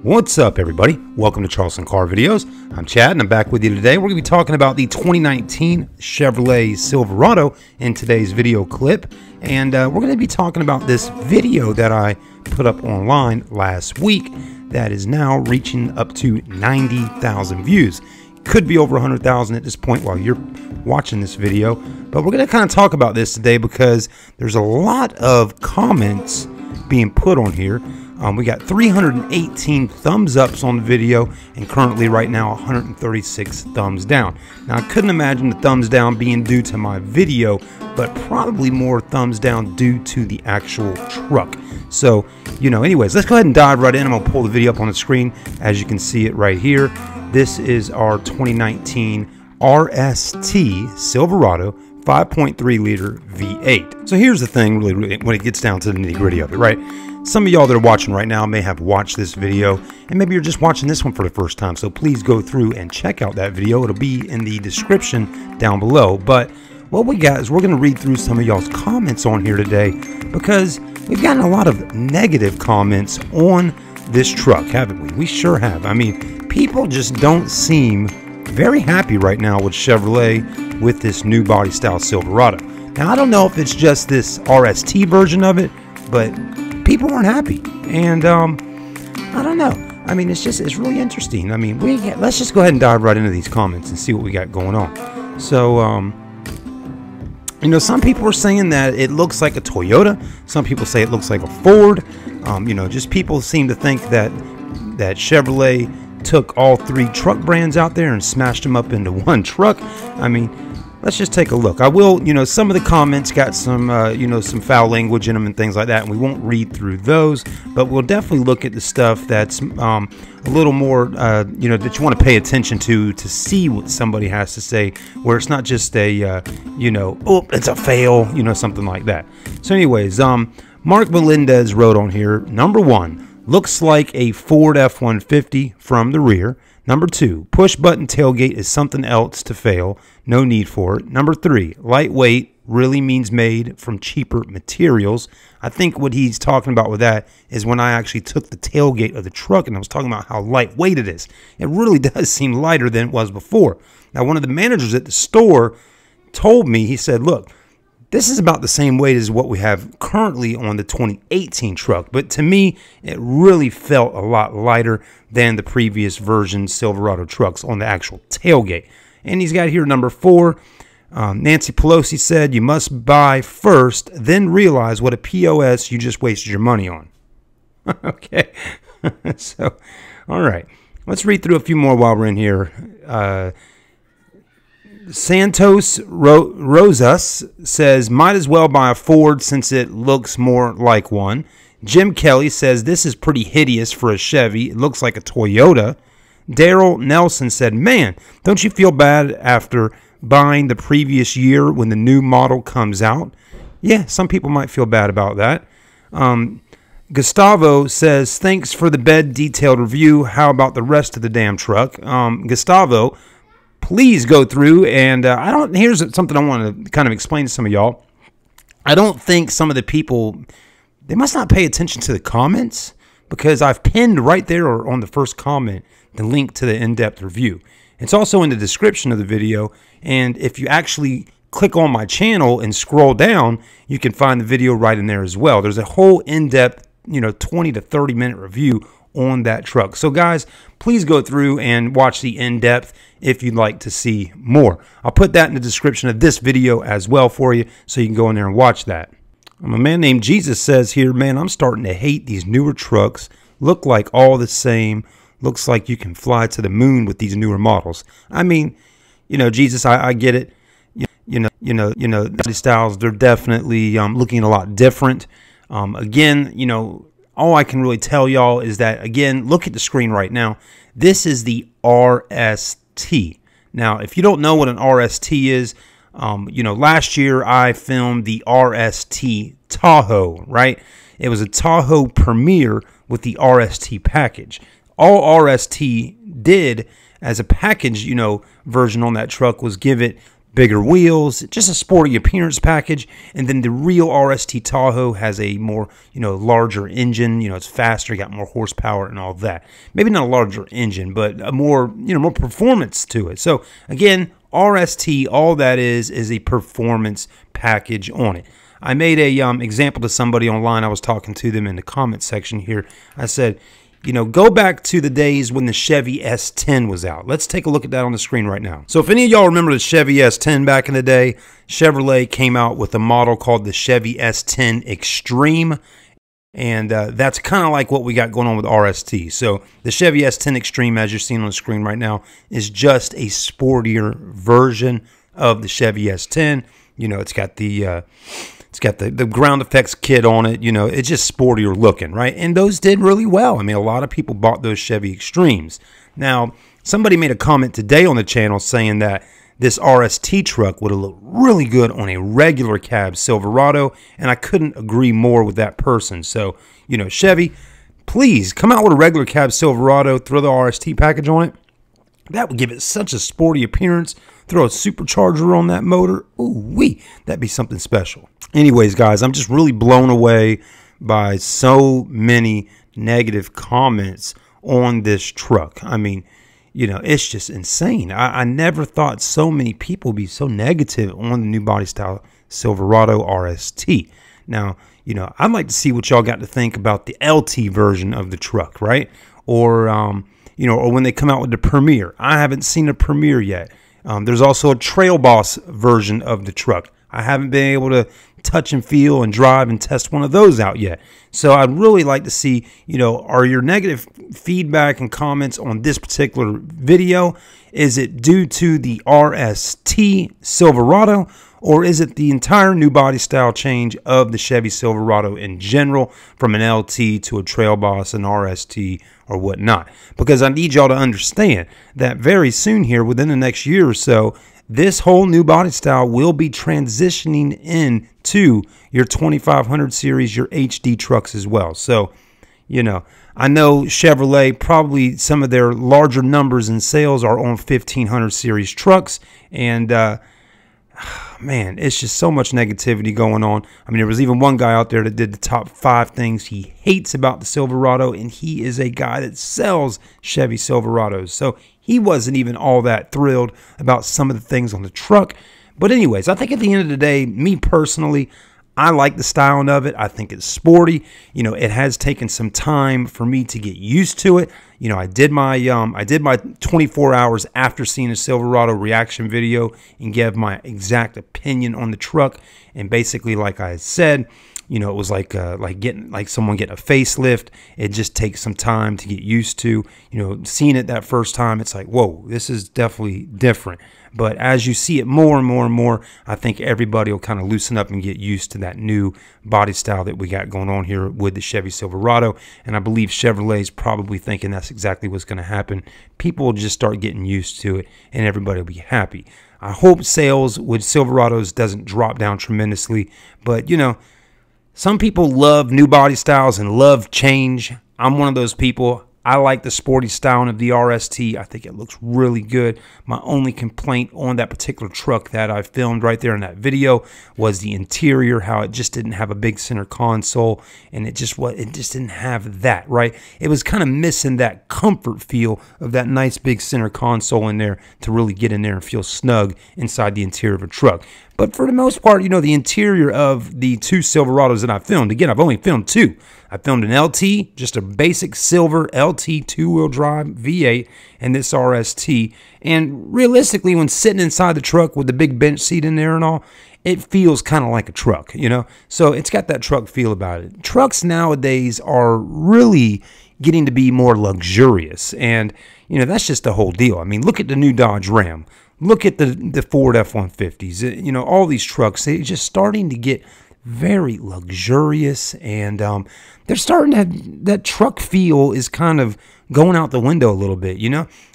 What's up, everybody? Welcome to Charleston Car Videos. I'm Chad and I'm back with you today. We're going to be talking about the 2019 Chevrolet Silverado in today's video clip. And we're going to be talking about this video that I put up online last week that is now reaching up to 90,000 views. Could be over 100,000 at this point while you're watching this video. But we're going to kind of talk about this today because there's a lot of comments being put on here. We got 318 thumbs ups on the video and currently right now 136 thumbs down. Now I couldn't imagine the thumbs down being due to my video, but probably more thumbs down due to the actual truck. So, anyways, let's go ahead and dive right in. I'm going to pull the video up on the screen as you can see it right here. This is our 2019 RST Silverado 5.3 liter V8. So here's the thing, really, when it gets down to the nitty gritty of it, right? Some of y'all that are watching right now may have watched this video, and maybe you're just watching this one for the first time. So please go through and check out that video. It'll be in the description down below. But what we got is we're going to read through some of y'all's comments on here today because we've gotten a lot of negative comments on this truck, haven't we? We sure have. I mean, people just don't seem very happy right now with Chevrolet with this new body style Silverado. Now, I don't know if it's just this RST version of it, but people aren't happy. And I don't know. I mean, it's really interesting. I mean, let's just go ahead and dive right into these comments and see what we got going on. So, some people are saying that it looks like a Toyota. Some people say it looks like a Ford. Just people seem to think that Chevrolet took all three truck brands out there and smashed them up into one truck. I mean, let's just take a look. I will, some of the comments got some, some foul language in them and things like that, and we won't read through those, but we'll definitely look at the stuff that's a little more, that you want to pay attention to see what somebody has to say, where it's not just a, oh, it's a fail, something like that. So anyways, Mark Melendez wrote on here, number 1, looks like a Ford F-150 from the rear. Number 2, push button tailgate is something else to fail. No need for it. Number 3, lightweight really means made from cheaper materials. I think what he's talking about with that is when I actually took the tailgate of the truck and I was talking about how lightweight it is. It really does seem lighter than it was before. Now, one of the managers at the store told me, he said, look, this is about the same weight as what we have currently on the 2018 truck. But to me, it really felt a lot lighter than the previous version Silverado trucks on the actual tailgate. And he's got here number 4. Nancy Pelosi said, you must buy first, then realize what a POS you just wasted your money on. Okay. So, all right. Let's read through a few more while we're in here. Santos Rosas says, might as well buy a Ford since it looks more like one. Jim Kelly says, this is pretty hideous for a Chevy. It looks like a Toyota. Daryl Nelson said, man, don't you feel bad after buying the previous year when the new model comes out? Yeah, some people might feel bad about that. Gustavo says, thanks for the bed detailed review. How about the rest of the damn truck? Gustavo, please go through and here's something I want to kind of explain to some of y'all. I don't think some of the people, they must not pay attention to the comments because I've pinned right there or on the first comment the link to the in-depth review. It's also in the description of the video, and if you actually click on my channel and scroll down, you can find the video right in there as well. There's a whole in-depth, 20 to 30 minute review on that truck. So guys, please go through and watch the in-depth if you'd like to see more. I'll put that in the description of this video as well for you so you can go in there and watch that. A man named Jesus says here, man, I'm starting to hate these newer trucks. Look like all the same. Looks like you can fly to the moon with these newer models. I mean, Jesus, I get it. The styles, they're definitely looking a lot different. Again, all I can really tell y'all is that, again, look at the screen right now. This is the RST. Now, if you don't know what an RST is, last year I filmed the RST Tahoe, right? It was a Tahoe premiere with the RST package. All RST did as a package, version on that truck was give it bigger wheels, just a sporty appearance package. And then the real RST Tahoe has a more, larger engine. It's faster, got more horsepower and all that. Maybe not a larger engine, but a more, more performance to it. So again, RST, all that is a performance package on it. I made a example to somebody online. I was talking to them in the comment section here. I said, go back to the days when the Chevy S10 was out. Let's take a look at that on the screen right now. So if any of y'all remember the Chevy S10 back in the day, Chevrolet came out with a model called the Chevy S10 Extreme. And that's kind of like what we got going on with RST. So the Chevy S10 Extreme, as you're seeing on the screen right now, is just a sportier version of the Chevy S10. It's got the ground effects kit on it. It's just sportier looking, right? And those did really well. I mean, a lot of people bought those Chevy Extremes. Now, somebody made a comment today on the channel saying that this RST truck would have looked really good on a regular cab Silverado, and I couldn't agree more with that person. So, Chevy, please come out with a regular cab Silverado, throw the RST package on it. That would give it such a sporty appearance. Throw a supercharger on that motor. Ooh-wee, that'd be something special. Anyways, guys, I'm just really blown away by so many negative comments on this truck. I mean, it's just insane. I never thought so many people would be so negative on the new body style Silverado RST. Now, I'd like to see what y'all got to think about the LT version of the truck, right? Or, or when they come out with the Premier. I haven't seen a Premier yet. There's also a Trail Boss version of the truck. I haven't been able to touch and feel and drive and test one of those out yet. So I'd really like to see, are your negative feedback and comments on this particular video, is it due to the RST Silverado, or is it the entire new body style change of the Chevy Silverado in general, from an LT to a Trail Boss, an RST, or whatnot? Because I need y'all to understand that very soon here, within the next year or so, this whole new body style will be transitioning into your 2500 series, your HD trucks as well. So, I know Chevrolet, probably some of their larger numbers in sales are on 1500 series trucks. And, man, it's just so much negativity going on. I mean, there was even one guy out there that did the top 5 things he hates about the Silverado, and he is a guy that sells Chevy Silverados. So he wasn't even all that thrilled about some of the things on the truck. But anyways, I think at the end of the day, me personally, I like the styling of it. I think it's sporty. It has taken some time for me to get used to it. I did my 24 hours after seeing a Silverado reaction video and gave my exact opinion on the truck. And basically, like I said, it was like someone getting a facelift. It just takes some time to get used to. Seeing it that first time, it's like, whoa, this is definitely different. But as you see it more and more and more, I think everybody will kind of loosen up and get used to that new body style that we got going on here with the Chevy Silverado. And I believe Chevrolet is probably thinking that's exactly what's going to happen. People will just start getting used to it, and everybody will be happy. I hope sales with Silverados doesn't drop down tremendously. But, some people love new body styles and love change. I'm one of those people. I like the sporty styling of the RST. I think it looks really good. My only complaint on that particular truck that I filmed right there in that video was the interior, how it just didn't have a big center console, and it just didn't have that, right? It was kind of missing that comfort feel of that nice big center console in there to really get in there and feel snug inside the interior of a truck. But for the most part, the interior of the 2 Silverados that I filmed, again, I've only filmed 2. I filmed an LT, just a basic silver LT 2-wheel drive V8, and this RST. And realistically, when sitting inside the truck with the big bench seat in there and all, it feels kind of like a truck, So it's got that truck feel about it. Trucks nowadays are really getting to be more luxurious, and, that's just the whole deal. I mean, look at the new Dodge Ram. Look at the Ford F-150s. All these trucks, they're just starting to get very luxurious, and they're starting to have that truck feel is kind of going out the window a little bit,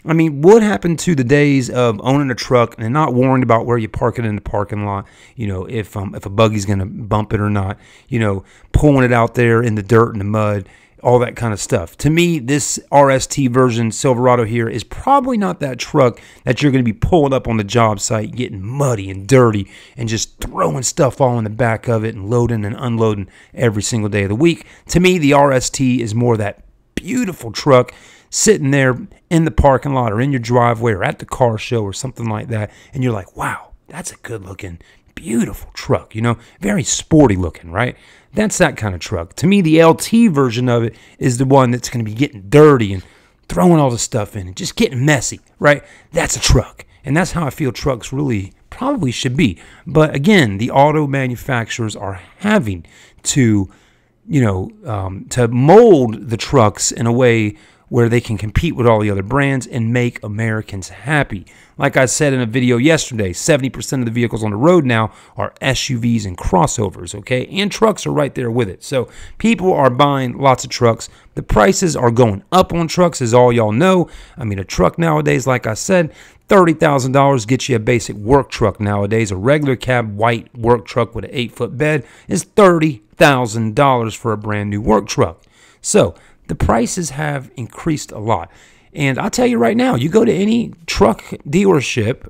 I mean, what happened to the days of owning a truck and not worrying about where you park it in the parking lot, if a buggy's going to bump it or not, pulling it out there in the dirt and the mud, all that kind of stuff. To me, this RST version Silverado here is probably not that truck that you're going to be pulling up on the job site, getting muddy and dirty and just throwing stuff all in the back of it and loading and unloading every single day of the week. To me, the RST is more that beautiful truck sitting there in the parking lot or in your driveway or at the car show or something like that, and you're like, wow, that's a good looking, beautiful truck, you know, very sporty looking, right? That's that kind of truck. To me, the LT version of it is the one that's going to be getting dirty and throwing all the stuff in and just getting messy, right? That's a truck. And that's how I feel trucks really probably should be. But again, the auto manufacturers are having to, you know, to mold the trucks in a way where they can compete with all the other brands and make Americans happy. Like I said in a video yesterday, 70% of the vehicles on the road now are SUVs and crossovers, okay? And trucks are right there with it. So people are buying lots of trucks. The prices are going up on trucks, as all y'all know. I mean, a truck nowadays, like I said, $30,000 gets you a basic work truck nowadays. A regular cab white work truck with an 8-foot bed is $30,000 for a brand new work truck. So the prices have increased a lot. And I'll tell you right now, you go to any truck dealership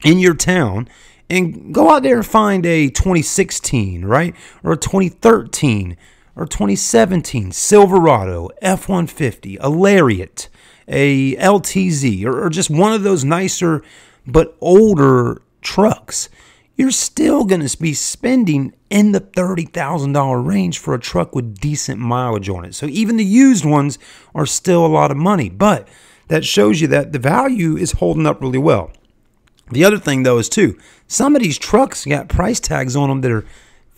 in your town and go out there and find a 2016, right? Or a 2013 or 2017 Silverado F-150, a Lariat, a LTZ, or just one of those nicer but older trucks. You're still going to be spending in the $30,000 range for a truck with decent mileage on it. So even the used ones are still a lot of money, but that shows you that the value is holding up really well. The other thing, though, is too, some of these trucks got price tags on them that are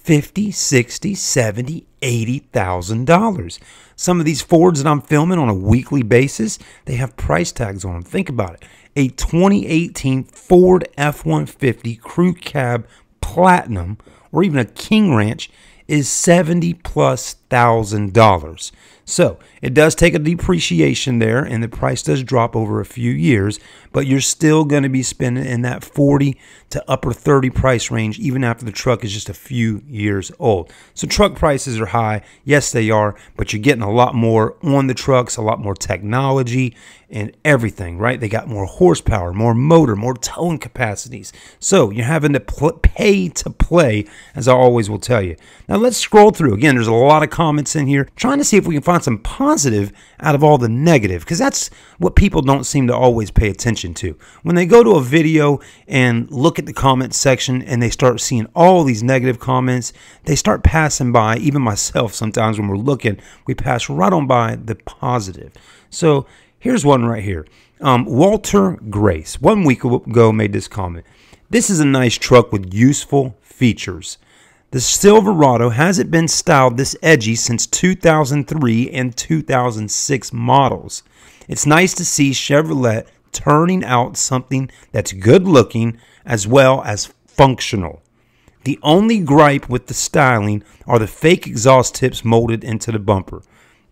$50,000, $60,000, $70,000, $80,000. Some of these Fords that I'm filming on a weekly basis, they have price tags on them. Think about it. A 2018 Ford F-150 Crew Cab Platinum or even a King Ranch is $70,000+. So it does take a depreciation there, and the price does drop over a few years, but you're still going to be spending in that 40 to upper 30 price range even after the truck is just a few years old. So truck prices are high. Yes, they are, but you're getting a lot more on the trucks, a lot more technology and everything, right? They got more horsepower, more motor, more towing capacities. So you're having to pay to play, as I always will tell you. Now let's scroll through. Again, there's a lot of comments in here, trying to see if we can find some positive out of all the negative, because that's what people don't seem to always pay attention to. When they go to a video and look at the comment section and they start seeing all these negative comments, they start passing by. Even myself, sometimes when we're looking, we pass right on by the positive. So here's one right here. Walter Grace, 1 week ago, made this comment. This is a nice truck with useful features. The Silverado hasn't been styled this edgy since 2003 and 2006 models. It's nice to see Chevrolet turning out something that's good looking as well as functional. The only gripe with the styling are the fake exhaust tips molded into the bumper.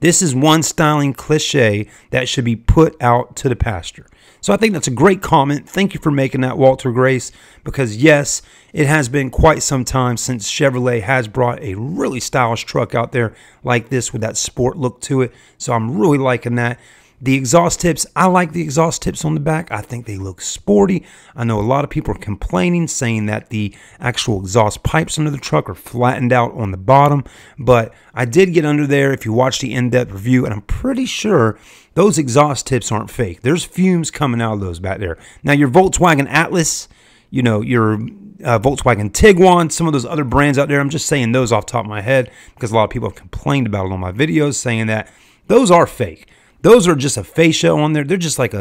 This is one styling cliche that should be put out to the pasture. So I think that's a great comment. Thank you for making that, Walter Grace, because yes, it has been quite some time since Chevrolet has brought a really stylish truck out there like this with that sport look to it. So I'm really liking that. The exhaust tips, I like the exhaust tips on the back. I think they look sporty. I know a lot of people are complaining, saying that the actual exhaust pipes under the truck are flattened out on the bottom. But I did get under there if you watch the in-depth review, and I'm pretty sure those exhaust tips aren't fake. There's fumes coming out of those back there. Now, your Volkswagen Atlas, you know, your Volkswagen Tiguan, some of those other brands out there, I'm just saying those off the top of my head because a lot of people have complained about it on my videos, saying that those are fake. Those are just a fascia on there. They're just like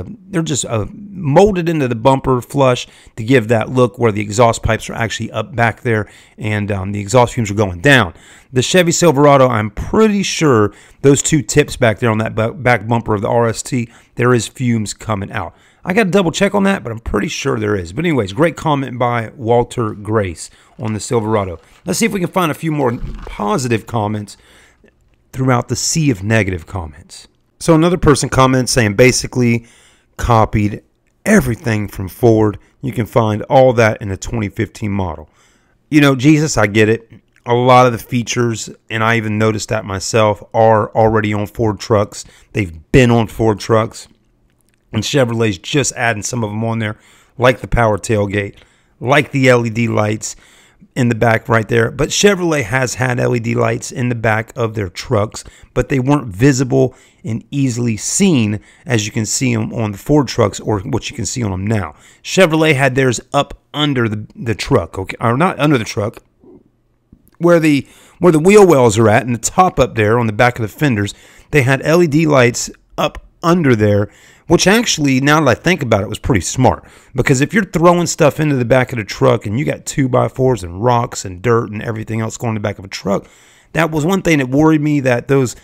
molded into the bumper flush to give that look where the exhaust pipes are actually up back there and the exhaust fumes are going down. The Chevy Silverado, I'm pretty sure those two tips back there on that back bumper of the RST, there is fumes coming out. I got to double check on that, but I'm pretty sure there is. But anyways, great comment by Walter Grace on the Silverado. Let's see if we can find a few more positive comments throughout the sea of negative comments. So another person comments saying basically copied everything from Ford. You can find all that in a 2015 model. You know, Jesus, I get it. A lot of the features, and I even noticed that myself, are already on Ford trucks. They've been on Ford trucks. And Chevrolet's just adding some of them on there, like the power tailgate, like the LED lights in the back right there. But Chevrolet has had LED lights in the back of their trucks, but they weren't visible and easily seen as you can see them on the Ford trucks or what you can see on them now. Chevrolet had theirs up under the truck, okay, or not under the truck, where the wheel wells are at, and the top up there on the back of the fenders. They had LED lights up under there, which actually, now that I think about it, was pretty smart. Because if you're throwing stuff into the back of the truck and you got 2x4s and rocks and dirt and everything else going in the back of a truck, that was one thing that worried me, that those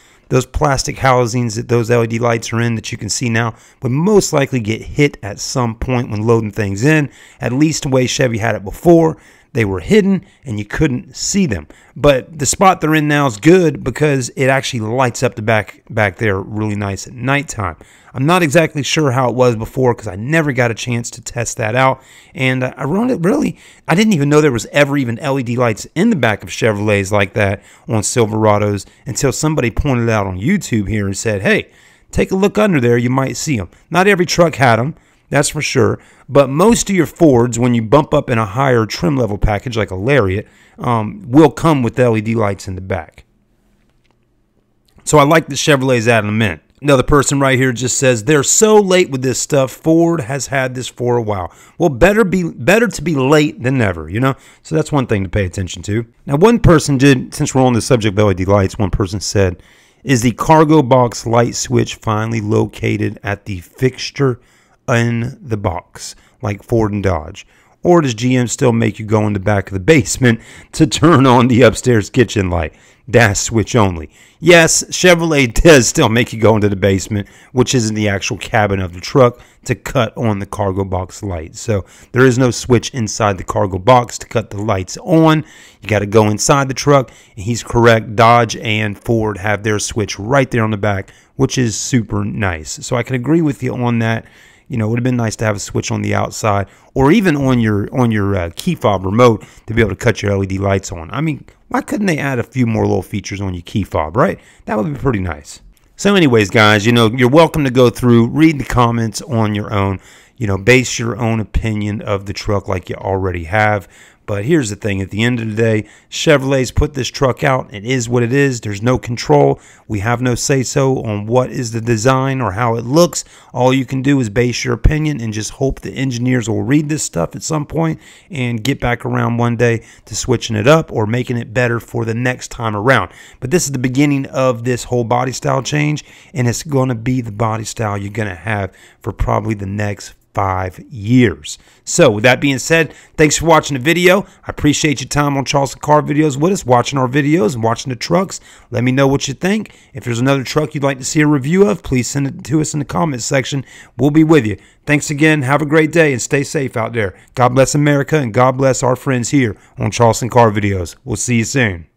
plastic housings that those LED lights are in that you can see now would most likely get hit at some point when loading things in. At least the way Chevy had it before, they were hidden and you couldn't see them. But the spot they're in now is good because it actually lights up the back there really nice at nighttime. I'm not exactly sure how it was before because I never got a chance to test that out. And I didn't even know there was ever even LED lights in the back of Chevrolets like that on Silverados until somebody pointed it out on YouTube here and said, hey, take a look under there, you might see them. Not every truck had them, that's for sure. But most of your Fords, when you bump up in a higher trim level package like a Lariat, will come with LED lights in the back. So I like the Chevrolet's adding them in. Another person right here just says, they're so late with this stuff. Ford has had this for a while. Well, better to be late than never, you know? So that's one thing to pay attention to. Now, one person did, since we're on the subject of LED lights, one person said, is the cargo box light switch finally located at the fixture in the box, like Ford and Dodge? Or does GM still make you go in the back of the basement to turn on the upstairs kitchen light? Dash switch only. Yes, Chevrolet does still make you go into the basement, which is in the actual cabin of the truck, to cut on the cargo box light. So there is no switch inside the cargo box to cut the lights on. You got to go inside the truck, and he's correct. Dodge and Ford have their switch right there on the back, which is super nice. So I can agree with you on that. You know, it would have been nice to have a switch on the outside or even on your key fob remote to be able to cut your LED lights on. I mean, why couldn't they add a few more little features on your key fob, right? That would be pretty nice. So anyways, guys, you know, you're welcome to go through, read the comments on your own, you know, base your own opinion of the truck like you already have. But here's the thing, at the end of the day, Chevrolet's put this truck out. It is what it is. There's no control. We have no say-so on what is the design or how it looks. All you can do is base your opinion and just hope the engineers will read this stuff at some point and get back around one day to switching it up or making it better for the next time around. But this is the beginning of this whole body style change, and it's going to be the body style you're going to have for probably the next 5 years. So with that being said, thanks for watching the video. I appreciate your time on Charleston Car Videos with us, watching our videos and watching the trucks. Let me know what you think. If there's another truck you'd like to see a review of, please send it to us in the comments section. We'll be with you. Thanks again. Have a great day and stay safe out there. God bless America and God bless our friends here on Charleston Car Videos. We'll see you soon.